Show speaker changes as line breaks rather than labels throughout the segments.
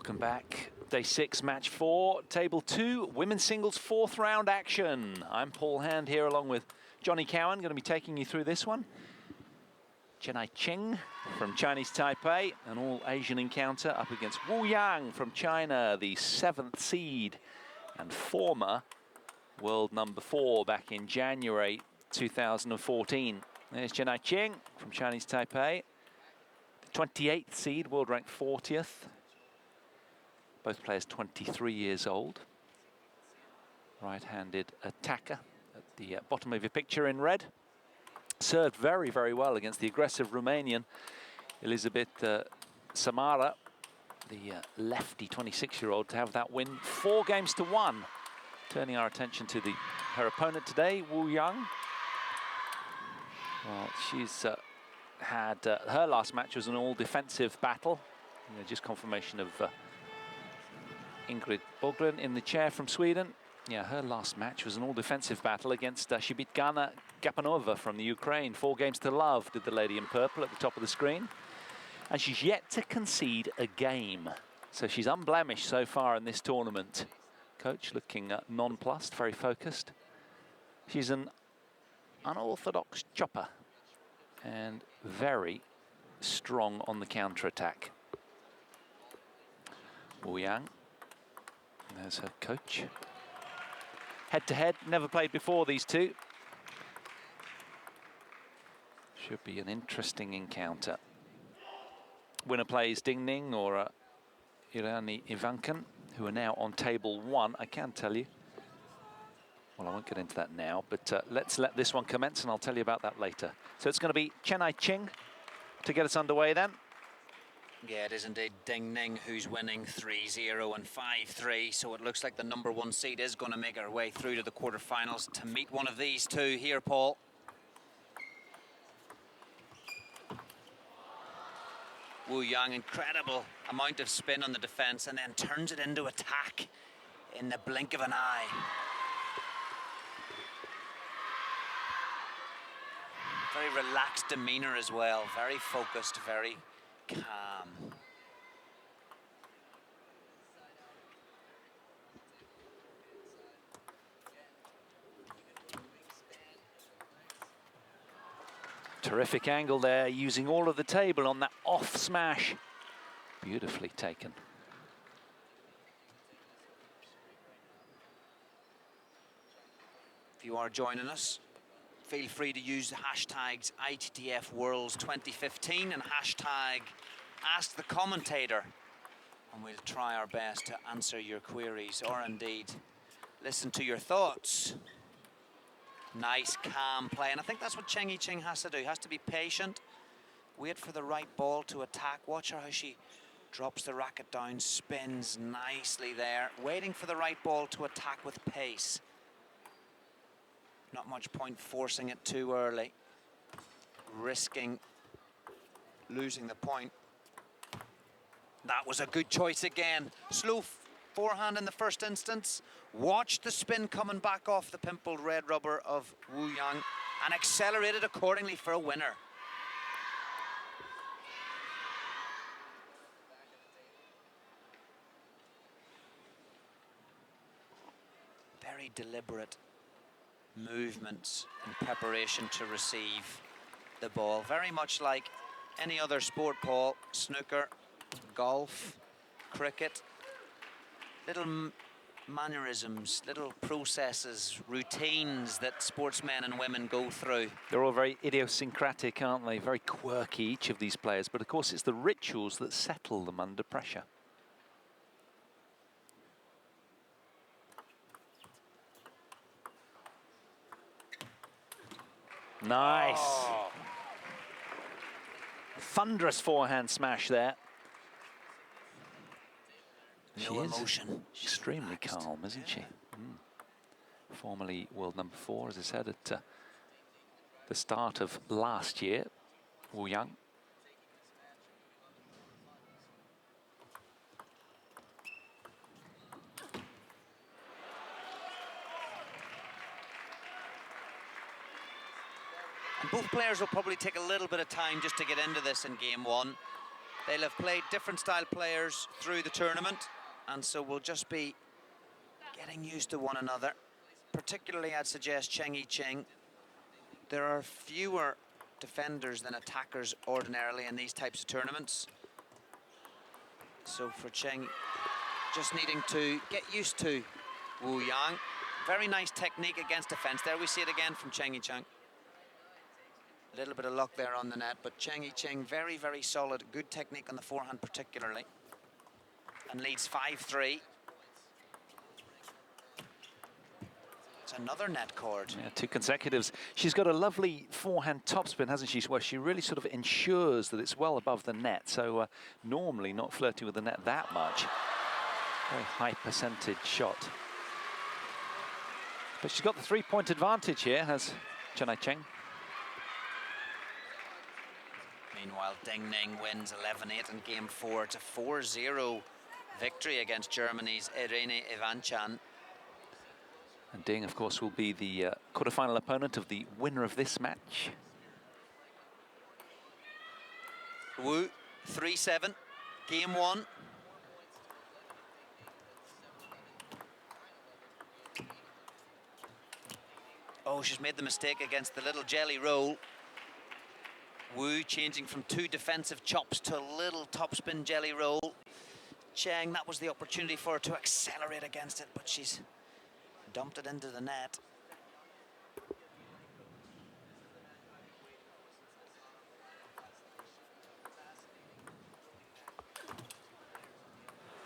Welcome back. Day 6, match 4, table 2, women's singles 4th round action. I'm Paul Hand here along with Johnny Cowan, going to be taking you through this one. Ching from Chinese Taipei, an all-Asian encounter up against Wu Yang from China, the 7th seed and former world number 4 back in January 2014. There's Ching from Chinese Taipei, the 28th seed, world ranked 40th. Both players 23 years old. Right-handed attacker at the bottom of your picture in red. Served very, very well against the aggressive Romanian Elizabeth Samara, the lefty 26-year-old, to have that win 4 games to 1. Turning our attention to her opponent today, Wu Yang. Well, she's had her last match was an all-defensive battle. You know, just confirmation of Ingrid Boglin in the chair from Sweden. Yeah, her last match was an all-defensive battle against Shibitgana Gapanova from the Ukraine. 4 games to love, did the lady in purple at the top of the screen. And she's yet to concede a game. So she's unblemished so far in this tournament. Coach looking nonplussed, very focused. She's an unorthodox chopper and very strong on the counter-attack. Wu Yang, there's her coach. Head-to-head, never played before, these two. Should be an interesting encounter. Winner plays Ding Ning or Irani Ivankan, who are now on table 1, I can tell you. Well, I won't get into that now, but let's let this one commence and I'll tell you about that later. So it's going to be Ching to get us underway then.
Yeah, it is indeed Ding Ning who's winning 3-0 and 5-3, so it looks like the number 1 seed is going to make her way through to the quarterfinals to meet one of these two here, Paul. Wu Yang, incredible amount of spin on the defence and then turns it into attack in the blink of an eye. Very relaxed demeanour as well, very focused, very calm.
Terrific angle there, using all of the table on that off smash. Beautifully taken.
If you are joining us, feel free to use the hashtags ITTF Worlds 2015 and hashtag Ask the Commentator, and we'll try our best to answer your queries or indeed listen to your thoughts. Nice, calm play, and I think that's what Ching has to do. Has to be patient, wait for the right ball to attack. Watch her how she drops the racket down, spins nicely there, waiting for the right ball to attack with pace. Not much point forcing it too early, risking losing the point. That was a good choice again. Slow forehand in the first instance. Watch the spin coming back off the pimpled red rubber of Wu Yang and accelerated accordingly for a winner. Very deliberate movements in preparation to receive the ball. Very much like any other sport, Paul. Snooker, golf, cricket. Little mannerisms, little processes, routines that sportsmen and women go through.
They're all very idiosyncratic, aren't they? Very quirky, each of these players. But of course, it's the rituals that settle them under pressure. Nice. Oh. Thunderous forehand smash there.
No emotion.
Extremely calm, isn't she? Formerly world number 4, as I said, at the start of last year, Wu Yang.
And both players will probably take a little bit of time just to get into this in game 1. They'll have played different style players through the tournament, and so we'll just be getting used to one another. Particularly, I'd suggest Ching. There are fewer defenders than attackers ordinarily in these types of tournaments. So for Ching, just needing to get used to Wu Yang. Very nice technique against defense. There we see it again from Ching. A little bit of luck there on the net, but Ching very, very solid. Good technique on the forehand particularly. And leads 5-3. It's another net cord.
Yeah, 2 consecutives. She's got a lovely forehand topspin, hasn't she? Where she really sort of ensures that it's well above the net. So normally not flirting with the net that much. Very high percentage shot. But she's got the 3-point advantage here, has Cheng.
Meanwhile, Ding Ning wins 11-8 in game 4. It's a 4-0 victory against Germany's Irene Ivanchan.
And Ding, of course, will be the quarterfinal opponent of the winner of this match.
Wu, 3-7, game 1. Oh, she's made the mistake against the little jelly roll. Wu changing from 2 defensive chops to a little topspin jelly roll. Cheng, that was the opportunity for her to accelerate against it, but she's dumped it into the net.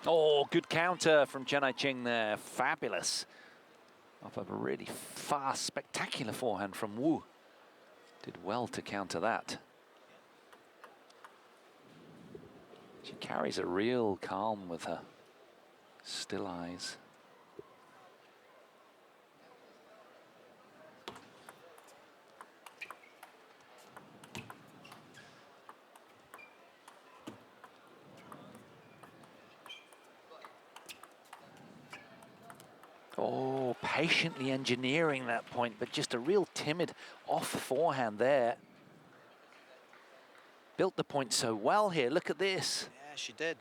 Oh, good counter from Ching there. Fabulous. Off of a really fast, spectacular forehand from Wu. Did well to counter that. She carries a real calm with her still eyes. Oh, patiently engineering that point, but just a real timid off forehand there. Built the point so well here. Look at this.
Yeah, she did.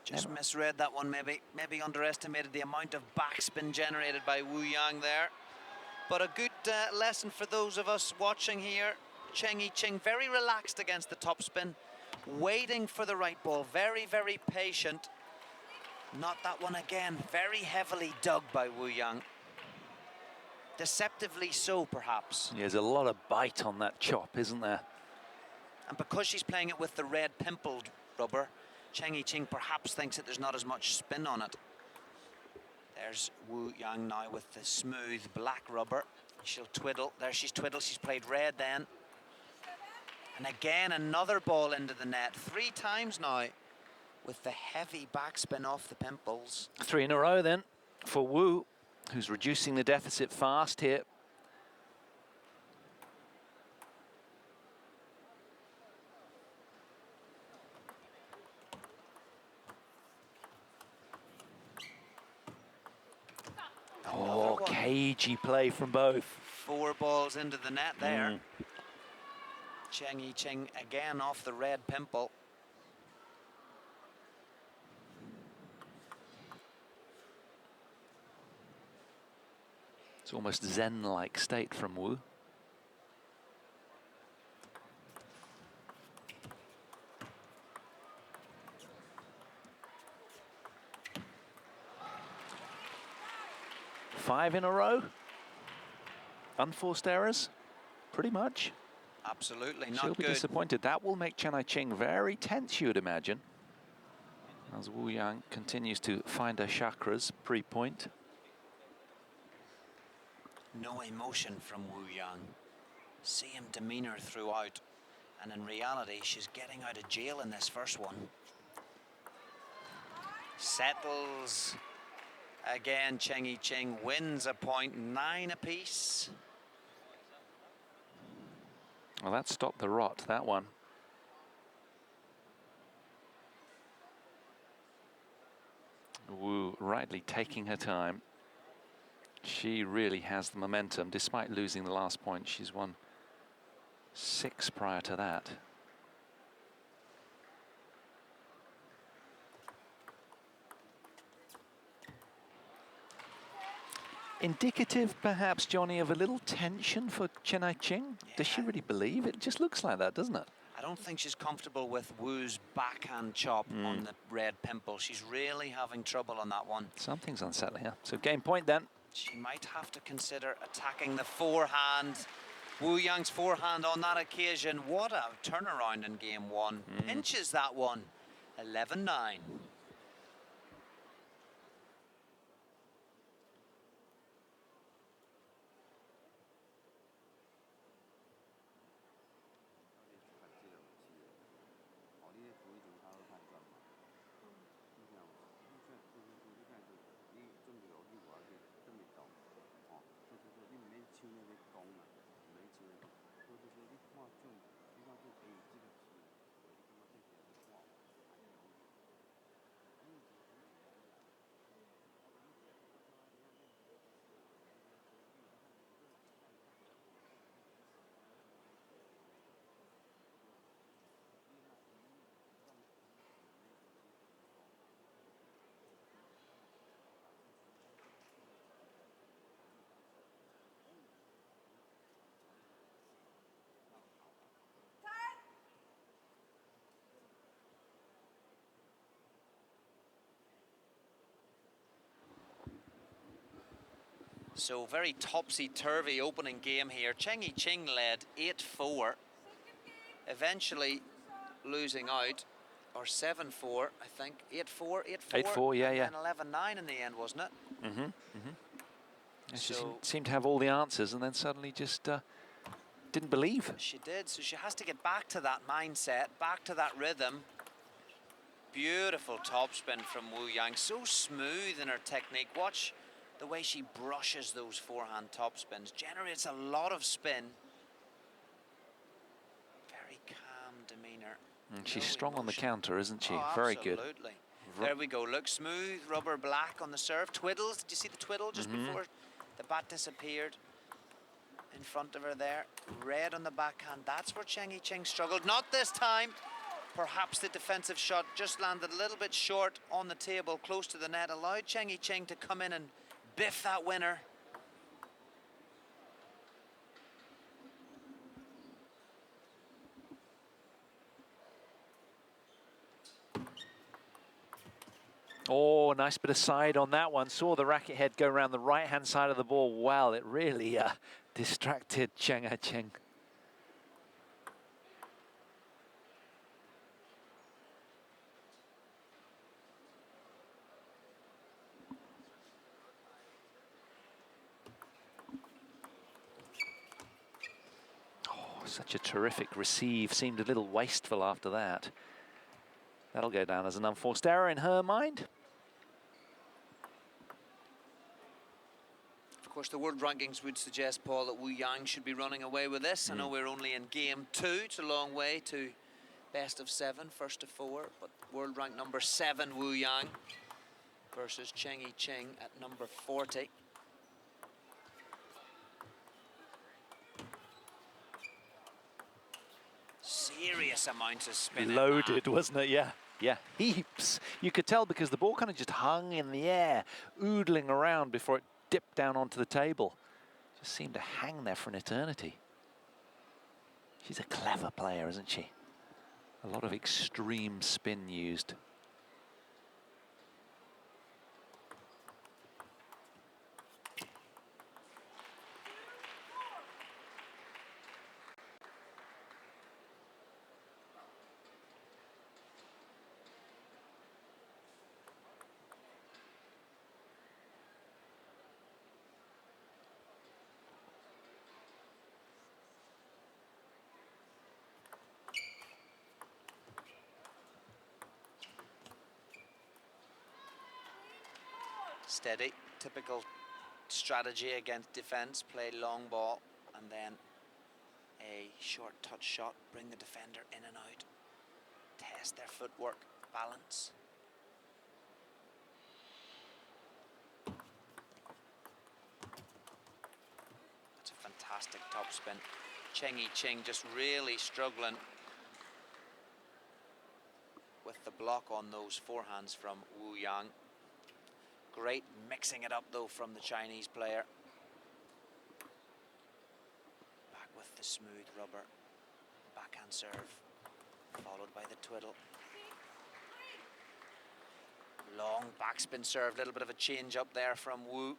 Just misread that one, maybe underestimated the amount of backspin generated by Wu Yang there. But a good lesson for those of us watching here. Ching very relaxed against the topspin, waiting for the right ball, very, very patient. Not that one again, very heavily dug by Wu Yang. Deceptively so, perhaps.
There's a lot of bite on that chop, isn't there?
And because she's playing it with the red pimpled rubber, Ching perhaps thinks that there's not as much spin on it. There's Wu Yang now with the smooth black rubber. She'll twiddle. There she's twiddled. She's played red then. And again, another ball into the net. 3 times now with the heavy backspin off the pimples.
3 in a row then for Wu, who's reducing the deficit fast here. Oh, cagey play from both.
4 balls into the net there. Ching again off the red pimple.
It's almost zen-like state from Wu. Five in a row. Unforced errors, pretty much.
Absolutely, not
She'll be
good.
disappointed. That will make Ching very tense, you would imagine, as Wu Yang continues to find her chakras pre-point.
No emotion from Wu Yang. Same demeanor throughout. And in reality, she's getting out of jail in this first one. Settles. Again, Ching wins a point, 9 apiece.
Well, that stopped the rot, that one. Wu rightly taking her time. She really has the momentum. Despite losing the last point, she's won 6 prior to that. Indicative, perhaps, Johnny, of a little tension for Ching. Does she really believe it? It just looks like that, doesn't it?
I don't think she's comfortable with Wu's backhand chop on the red pimple. She's really having trouble on that one.
Something's unsettling her. So game point then.
She might have to consider attacking the forehand. Wu Yang's forehand on that occasion. What a turnaround in game one. Pinches that one. 11-9. So very topsy-turvy opening game here. Cheng led 8-4, eventually losing out, or 7-4, I think. 8-4,
8-4, yeah, yeah.
And 11-9 in the end, wasn't it?
Yeah, she seemed to have all the answers and then suddenly just didn't believe.
She did, so she has to get back to that mindset, back to that rhythm. Beautiful topspin from Wu Yang, so smooth in her technique. Watch the way she brushes those forehand topspins, generates a lot of spin. Very calm demeanor.
And she's strong on the counter, isn't she?
Oh,
very good.
Absolutely. There we go. Look, smooth, rubber black on the serve. Twiddles. Did you see the twiddle just before the bat disappeared? In front of her there. Red on the backhand. That's where Cheng struggled. Not this time. Perhaps the defensive shot just landed a little bit short on the table, close to the net. Allowed Cheng to come in and biff that winner.
Oh, nice bit of side on that one. Saw the racket head go around the right-hand side of the ball. Wow, it really distracted Ching. Such a terrific receive. Seemed a little wasteful after that. That'll go down as an unforced error in her mind.
Of course, the world rankings would suggest, Paul, that Wu Yang should be running away with this. I know we're only in game 2. It's a long way to best of 7, first to 4. But world rank number 7, Wu Yang, versus Cheng at number 40. Serious amounts of spin.
Loaded, wasn't it? Yeah. Yeah, heaps. You could tell because the ball kind of just hung in the air, oodling around before it dipped down onto the table. Just seemed to hang there for an eternity. She's a clever player, isn't she? A lot of extreme spin used.
Steady, typical strategy against defense. Play long ball and then a short touch shot, bring the defender in and out, test their footwork, balance. That's a fantastic topspin. Ching just really struggling with the block on those forehands from Wu Yang. Great mixing it up though from the Chinese player. Back with the smooth rubber. Backhand serve, followed by the twiddle. Long backspin serve, little bit of a change up there from Wu.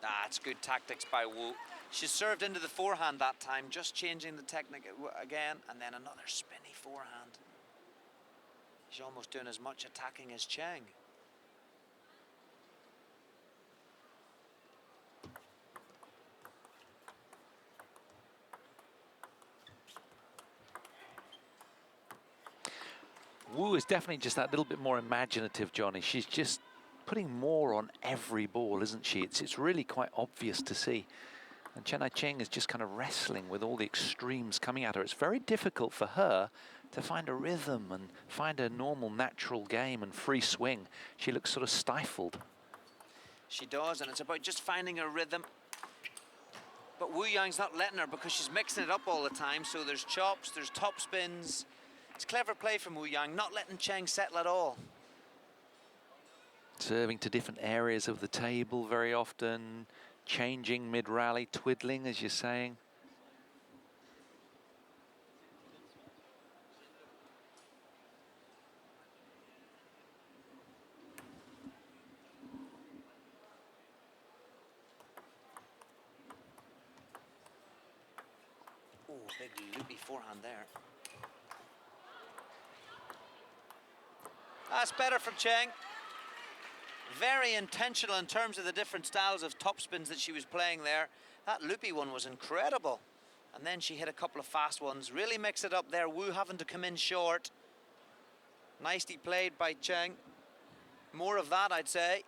That's good tactics by Wu. She served into the forehand that time, just changing the technique again, and then another spinny forehand. She's almost doing as much attacking as Cheng.
Wu is definitely just that little bit more imaginative, Johnny. She's just putting more on every ball, isn't she? It's really quite obvious to see. And Cheng is just kind of wrestling with all the extremes coming at her. It's very difficult for her to find a rhythm and find a normal, natural game and free swing. She looks sort of stifled.
She does, and it's about just finding a rhythm. But Wu Yang's not letting her because she's mixing it up all the time. So there's chops, there's top spins. It's clever play from Wu Yang, not letting Cheng settle at all.
Serving to different areas of the table very often, changing mid-rally, twiddling, as you're saying.
Oh, big loopy forehand there. That's better from Cheng. Very intentional in terms of the different styles of topspins that she was playing there. That loopy one was incredible. And then she hit a couple of fast ones. Really mix it up there. Wu having to come in short. Nicely played by Cheng. More of that, I'd say.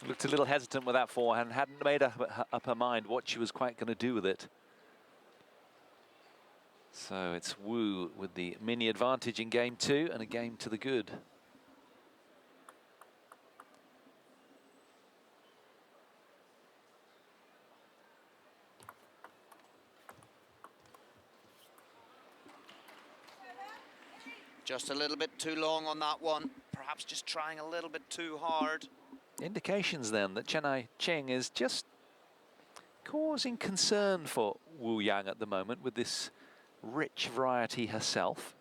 Looked a little hesitant with that forehand, hadn't made up her mind what she was quite going to do with it. So it's Wu with the mini advantage in game two and a game to the good.
Just a little bit too long on that one. Perhaps just trying a little bit too hard.
Indications then that Cheng is just causing concern for Wu Yang at the moment with this rich variety herself.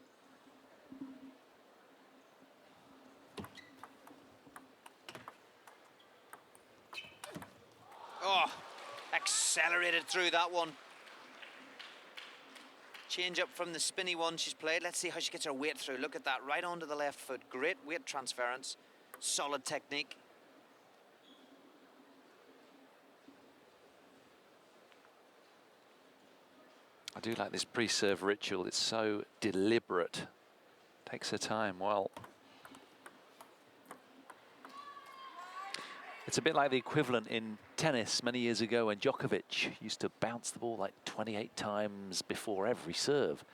Oh, accelerated through that one. Change up from the spinny one she's played. Let's see how she gets her weight through. Look at that, right onto the left foot. Great weight transference, solid technique.
I do like this pre-serve ritual. It's so deliberate. Takes her time well. It's a bit like the equivalent in tennis many years ago when Djokovic used to bounce the ball like 28 times before every serve.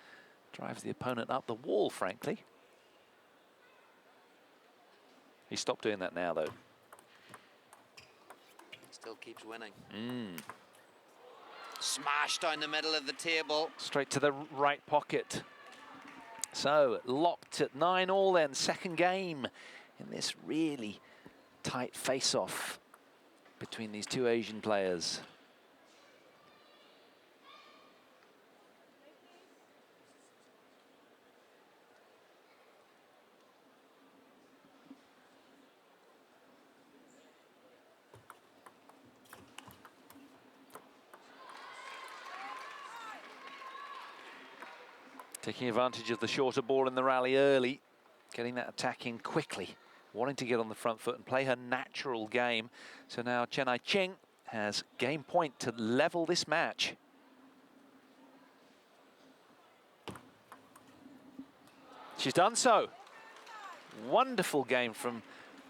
Drives the opponent up the wall, frankly. He stopped doing that now, though.
Still keeps winning. Smash down the middle of the table.
Straight to the right pocket. So, locked at 9-all then, second game in this really tight face-off between these two Asian players. Taking advantage of the shorter ball in the rally early, getting that attack in quickly, wanting to get on the front foot and play her natural game. So now Cheng has game point to level this match. She's done so. Wonderful game from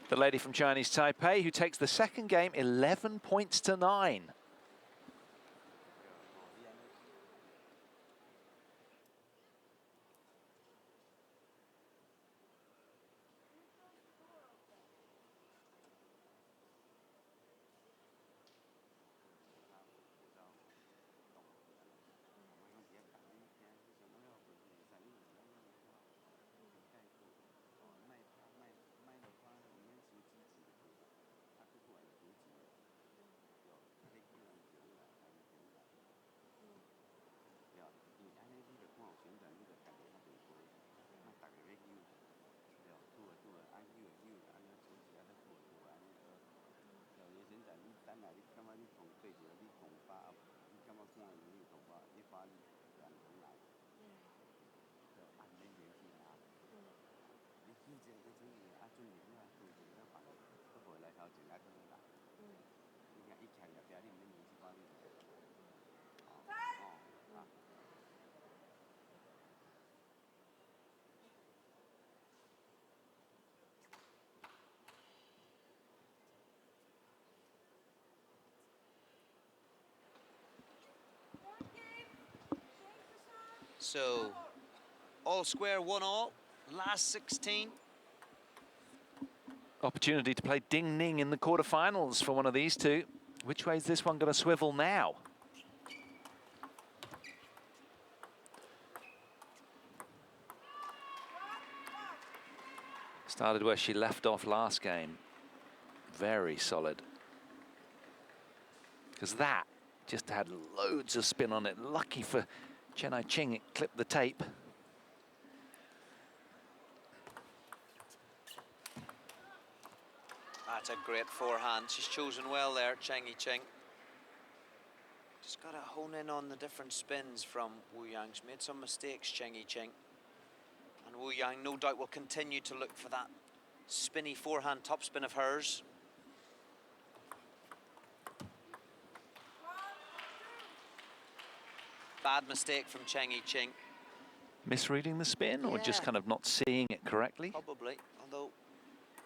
the lady from Chinese Taipei, who takes the second game 11 points to 9.
So, all square, 1-all, last 16.
Opportunity to play ding-ning in the quarterfinals for one of these two. Which way is this one going to swivel now? Started where she left off last game. Very solid. Because that just had loads of spin on it. Lucky for Ching, it clipped the tape.
That's a great forehand. She's chosen well there, Ching. Just got to hone in on the different spins from Wu Yang. She's made some mistakes, Ching. And Wu Yang, no doubt, will continue to look for that spinny forehand topspin of hers. Bad mistake from Ching.
Misreading the spin, or just kind of not seeing it correctly?
Probably, although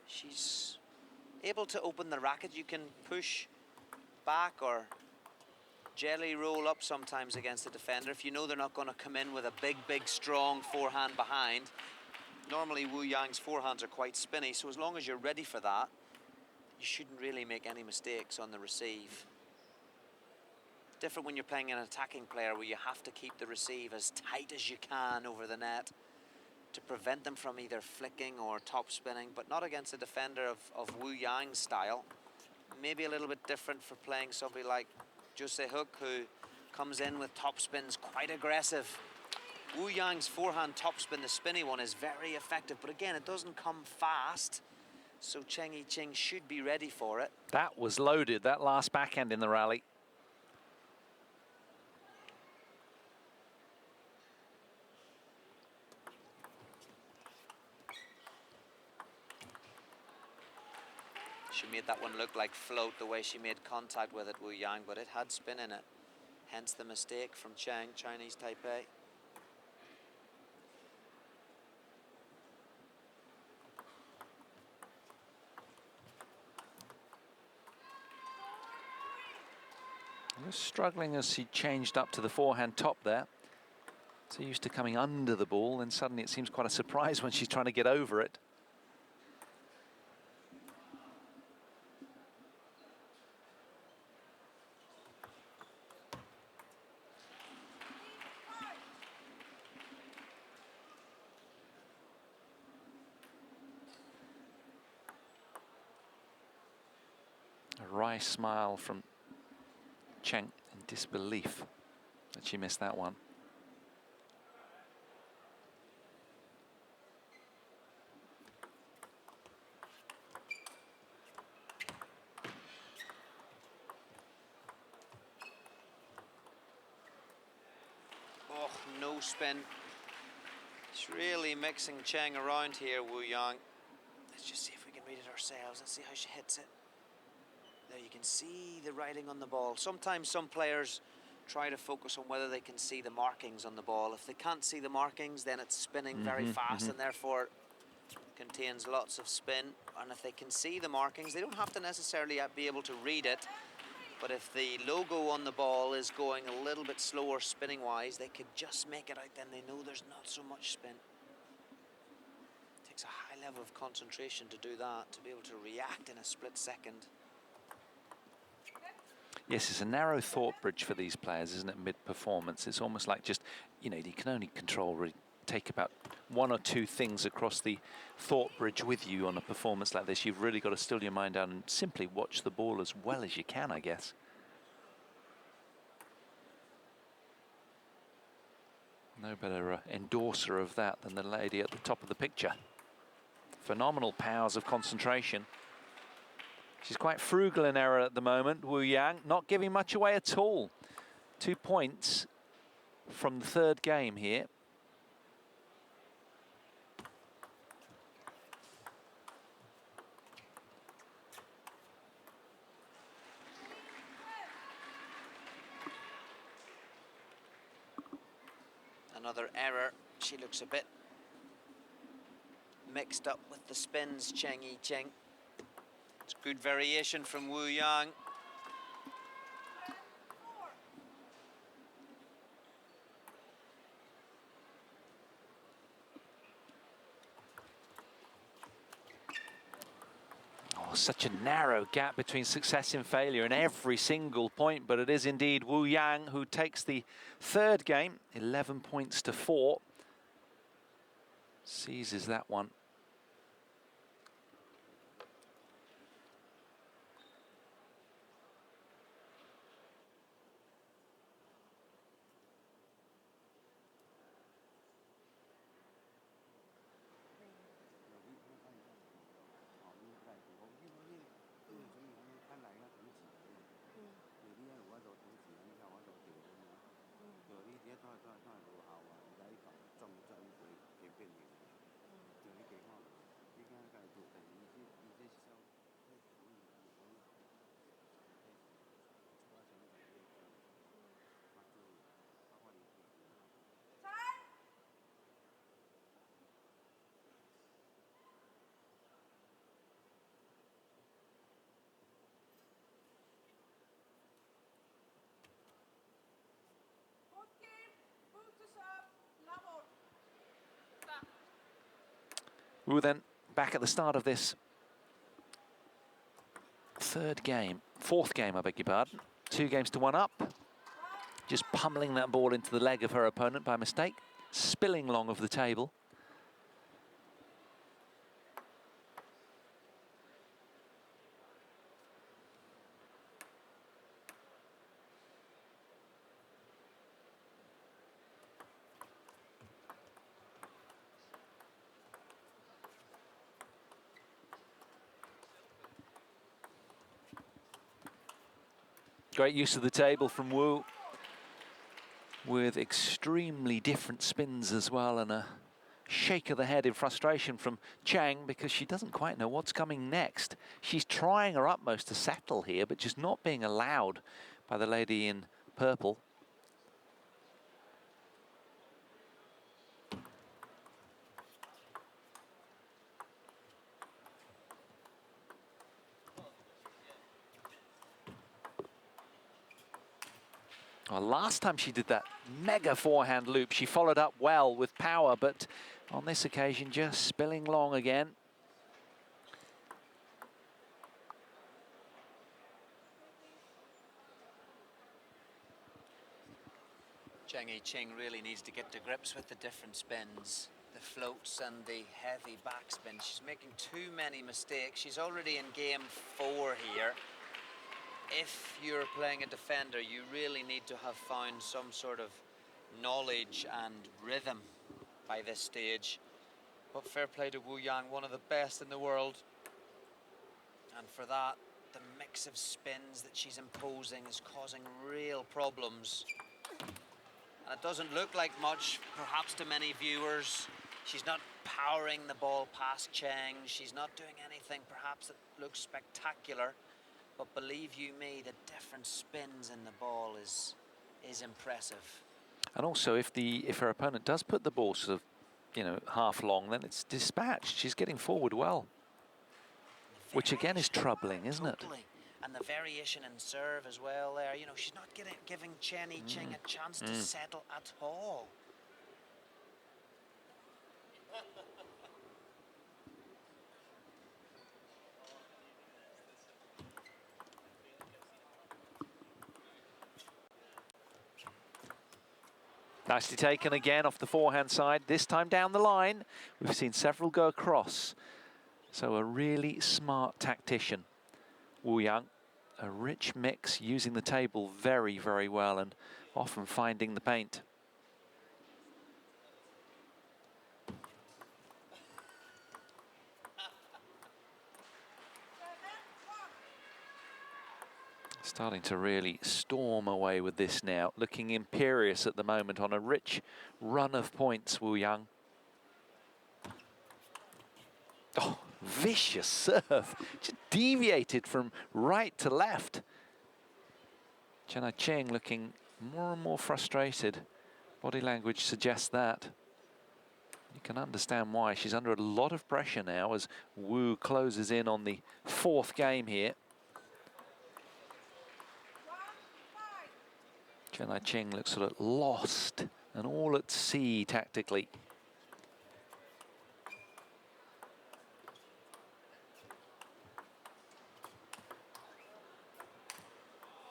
she's able to open the racket. You can push back or jelly roll up sometimes against the defender if you know they're not going to come in with a big, strong forehand behind. Normally Wu Yang's forehands are quite spinny, so as long as you're ready for that, you shouldn't really make any mistakes on the receive. Different when you're playing an attacking player where you have to keep the receive as tight as you can over the net to prevent them from either flicking or top spinning, but not against a defender of Wu Yang's style. Maybe a little bit different for playing somebody like Jose Hook, who comes in with top spins quite aggressive. Wu Yang's forehand topspin, the spinny one, is very effective, but again, it doesn't come fast, so Ching should be ready for it.
That was loaded, that last backhand in the rally.
She made that one look like float, the way she made contact with it, Wu Yang, but it had spin in it. Hence the mistake from Cheng, Chinese Taipei.
He was struggling as he changed up to the forehand top there. So used to coming under the ball, and suddenly it seems quite a surprise when she's trying to get over it. A wry smile from Cheng in disbelief that she missed that one.
Oh, no spin. She's really mixing Cheng around here, Wu Yang. Let's just see if we can read it ourselves and see how she hits it. There you can see the writing on the ball. Sometimes some players try to focus on whether they can see the markings on the ball. If they can't see the markings, then it's spinning very fast and therefore contains lots of spin. And if they can see the markings, they don't have to necessarily be able to read it. But if the logo on the ball is going a little bit slower spinning wise, they could just make it out, then they know there's not so much spin. It takes a high level of concentration to do that, to be able to react in a split second.
Yes, it's a narrow thought bridge for these players, isn't it, mid-performance? It's almost like just, you know, you can only take about one or two things across the thought bridge with you on a performance like this. You've really got to still your mind down and simply watch the ball as well as you can, I guess. No better endorser of that than the lady at the top of the picture. Phenomenal powers of concentration. She's quite frugal in error at the moment, Wu Yang, not giving much away at all. 2 points from the third game here.
Another error. She looks a bit mixed up with the spins, Cheng. It's good variation from Wu Yang.
Oh, such a narrow gap between success and failure in every single point, but it is indeed Wu Yang who takes the third game, 11 points to 4. Seizes that one. Wu then back at the start of this fourth game, I beg your pardon. 2 games to 1 up. Just pummeling that ball into the leg of her opponent by mistake, spilling long of the table. Great use of the table from Wu, with extremely different spins as well, and a shake of the head in frustration from Cheng because she doesn't quite know what's coming next. She's trying her utmost to settle here, but just not being allowed by the lady in purple. Well, last time she did that mega forehand loop, she followed up well with power, but on this occasion, just spilling long again.
Ching really needs to get to grips with the different spins, the floats and the heavy backspin. She's making too many mistakes. She's already in game 4 here. If you're playing a defender, you really need to have found some sort of knowledge and rhythm by this stage. But fair play to Wu Yang, one of the best in the world. And for that, the mix of spins that she's imposing is causing real problems. And it doesn't look like much, perhaps to many viewers. She's not powering the ball past Cheng. She's not doing anything perhaps that looks spectacular. But believe you me, the different spins in the ball is impressive.
And also, if her opponent does put the ball sort of, half long, then it's dispatched. She's getting forward well, which again is troubling, isn't it?
And the variation in serve as well there. She's not giving Ching a chance to settle at all.
Nicely taken again off the forehand side, this time down the line. We've seen several go across. So a really smart tactician, Wu Yang. A rich mix, using the table very, very well and often finding the paint. Starting to really storm away with this now, looking imperious at the moment on a rich run of points, Wu Yang. Oh, vicious serve, just deviated from right to left. Cheng looking more and more frustrated. Body language suggests that. You can understand why. She's under a lot of pressure now as Wu closes in on the 4th game here. Cheng looks sort of lost and all at sea tactically.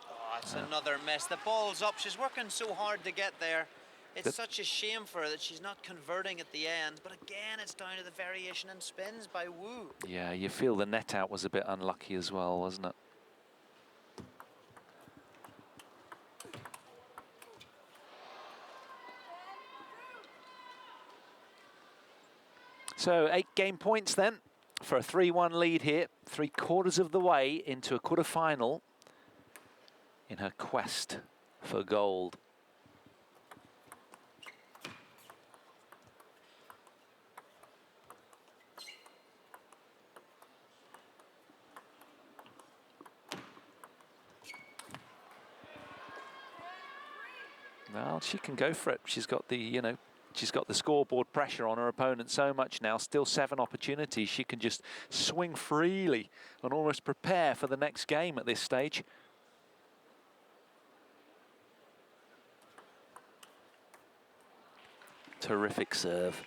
Oh, it's another miss. The ball's up. She's working so hard to get there. It's such a shame for her that she's not converting at the end. But again, it's down to the variation in spins by Wu.
Yeah, you feel the net out was a bit unlucky as well, wasn't it? So 8 game points then for a 3-1 lead here, 3/4 of the way into a quarter-final in her quest for gold. Well, she can go for it. She's got the, she's got the scoreboard pressure on her opponent so much now. Still 7 opportunities. She can just swing freely and almost prepare for the next game at this stage. Terrific serve.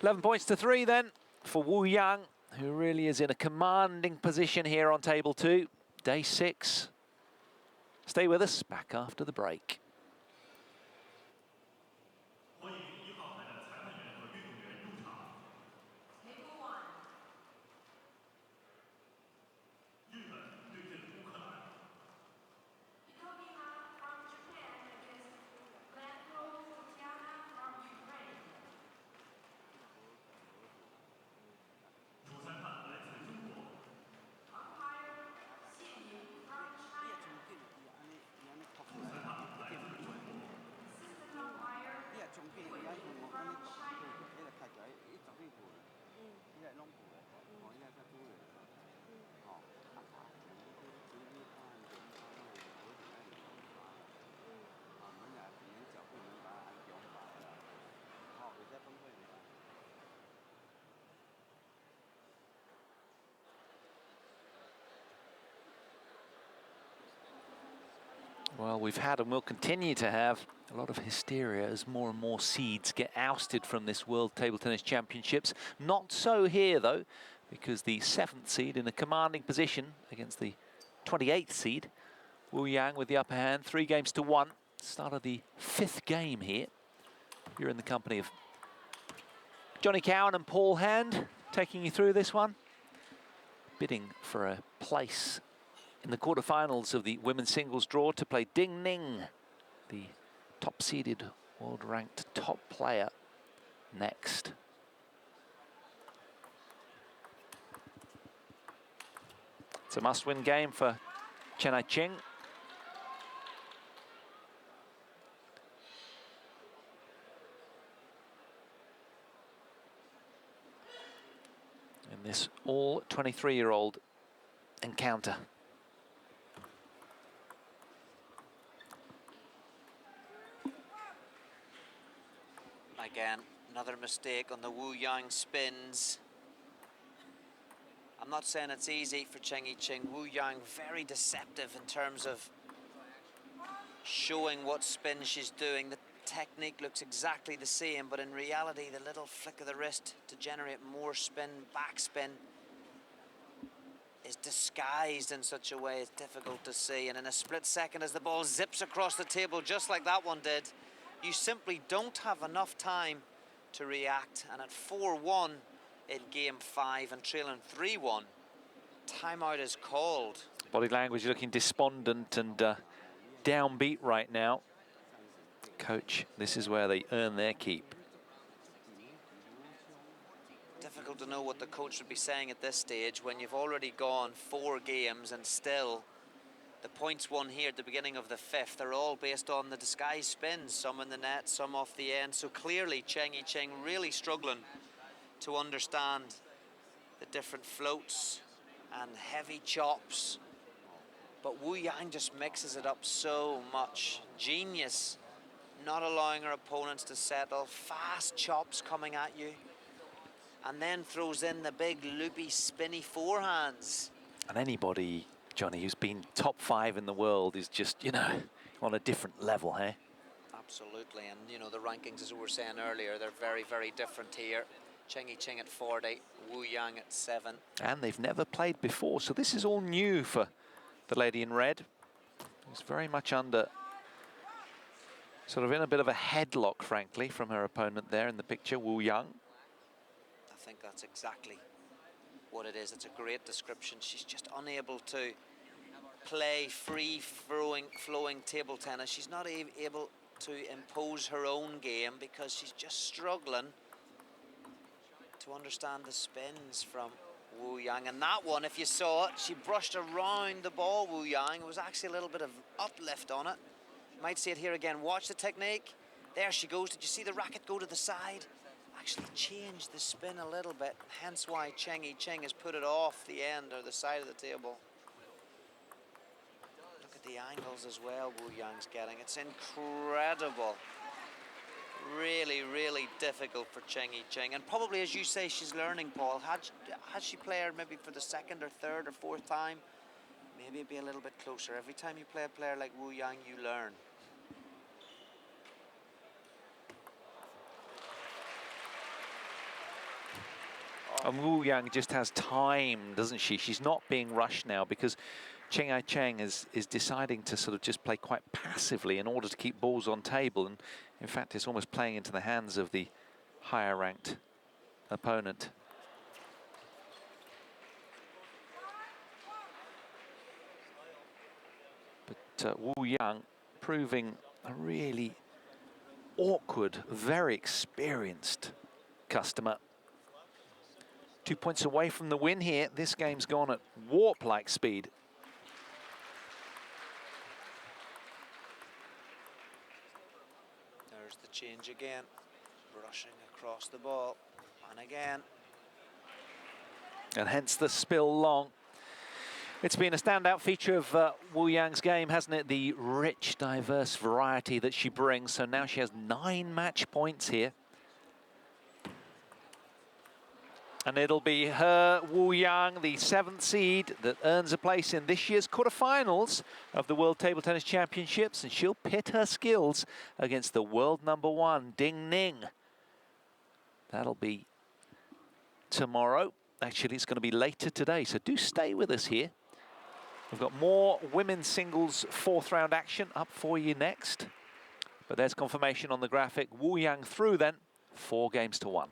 11 points to 3 then for Wu Yang, who really is in a commanding position here on table 2. Day 6. Stay with us, back after the break. Well, we've had and will continue to have a lot of hysteria as more and more seeds get ousted from this World Table Tennis Championships. Not so here, though, because the 7th seed in a commanding position against the 28th seed, Wu Yang with the upper hand, 3 games to 1. Start of the 5th game here. You're in the company of Johnny Cowan and Paul Hand, taking you through this one. Bidding for a place in the quarterfinals of the women's singles draw to play Ding Ning, the top-seeded, world-ranked top player, next. It's a must-win game for Ching. In this all 23-year-old encounter.
Again, another mistake on the Wu Yang spins. I'm not saying it's easy for Ching. Wu Yang very deceptive in terms of showing what spin she's doing. The technique looks exactly the same, but in reality, the little flick of the wrist to generate more spin, backspin, is disguised in such a way it's difficult to see. And in a split second, as the ball zips across the table, just like that one did, you simply don't have enough time to react. And at 4-1 in game 5 and trailing 3-1, timeout is called.
Body language looking despondent and downbeat right now. Coach, this is where they earn their keep.
Difficult to know what the coach would be saying at this stage when you've already gone 4 games and still The points won here at the beginning of the fifth are all based on the disguise spins, some in the net, some off the end. So clearly Cheng really struggling to understand the different floats and heavy chops. But Wu Yang just mixes it up so much. Genius, not allowing her opponents to settle. Fast chops coming at you. And then throws in the big loopy spinny forehands.
And anybody, Johnny, who's been top 5 in the world is just, you know, on a different level, hey?
Absolutely, and you know, the rankings, as we were saying earlier, they're very, very different here. Ching at 40, Wu Yang at 7.
And they've never played before, so this is all new for the lady in red. Who's very much under, sort of in a bit of a headlock, frankly, from her opponent there in the picture, Wu Yang.
I think that's exactly what it is. It's a great description. She's just unable to play free-flowing table tennis. She's not able to impose her own game because she's just struggling to understand the spins from Wu Yang. And that one, if you saw it, she brushed around the ball, Wu Yang. It was actually a little bit of uplift on it. You might see it here again. Watch the technique. There she goes. Did you see the racket go to the side? Actually changed the spin a little bit, hence why Cheng has put it off the end or the side of the table. Look at the angles as well Wu Yang's getting. It's incredible. Really, really difficult for Cheng, and probably, as you say, she's learning, Paul. Had she played maybe for the second or third or fourth time, maybe it'd be a little bit closer. Every time you play a player like Wu Yang, you learn.
And Wu Yang just has time, doesn't she? She's not being rushed now because Cheng is deciding to sort of just play quite passively in order to keep balls on table. And in fact, it's almost playing into the hands of the higher ranked opponent. But Wu Yang proving a really awkward, very experienced customer. 2 points away from the win here. This game's gone at warp-like speed.
There's the change again, brushing across the ball, and again.
And hence the spill long. It's been a standout feature of Wu Yang's game, hasn't it? The rich, diverse variety that she brings. So now she has 9 match points here. And it'll be her, Wu Yang, the 7th seed, that earns a place in this year's quarterfinals of the World Table Tennis Championships, and she'll pit her skills against the world #1, Ding Ning. That'll be tomorrow. Actually, it's going to be later today, so do stay with us here. We've got more women's singles 4th round action up for you next. But there's confirmation on the graphic. Wu Yang through then, 4 games to 1.